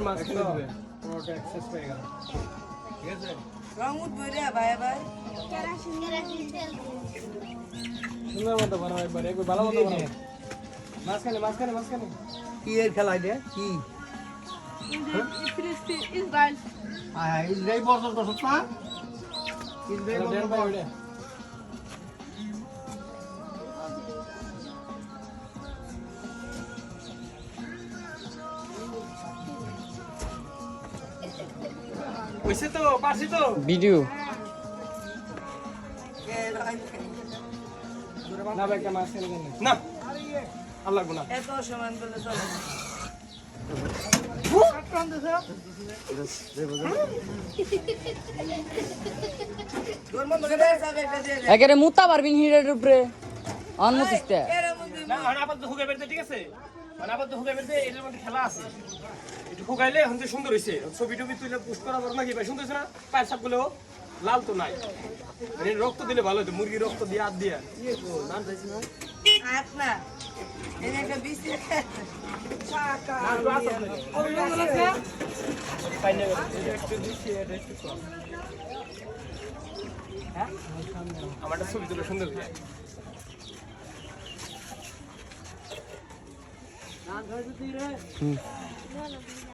মাঝখানে দিবে পুরোটা অ্যাক্সেস পেয়ে গেল ঠিক আছে রং উঠবে রে ভাই ভাই সুন্দর মতো বানাও একবার ভালো মতো বানাও মাঝখানে কি এর খেলা এটা কি ইসরায়েল ইসরায়েল বর্জন করছ না ইসরায়েল দেন ভাই ওটা ওইসে তো পারছি তো ভিডিও না ভাই একটা মাঝখানে দেন না আর লাগবে না এত সমান করলে চলে না তোর মন ধরে যাবে একটা দিয়ে দে একেবারে মুতা পারবিন হিরের উপরে অনমতিস্তে এর মধ্যে না আপাতত হুগে বেরতে ঠিক আছে আপাতত হুগে বেরতে এর মধ্যে খেলা আছে একটু হুগাইলে এখন যে সুন্দর হইছে ছবি টবি তুলে পোস্ট করা বড় নাকি ভাই সুন্দর হইছে না পায়ের সাপ গুলো লাল তো নাই মানে রক্ত দিলে ভালো হতো মুরগি রক্ত দিয়ে হাত দিয়ে নাম চাইছি না হাত না এই একটা বিসি আমারটা ছবি তুলে সুন্দর হয়ে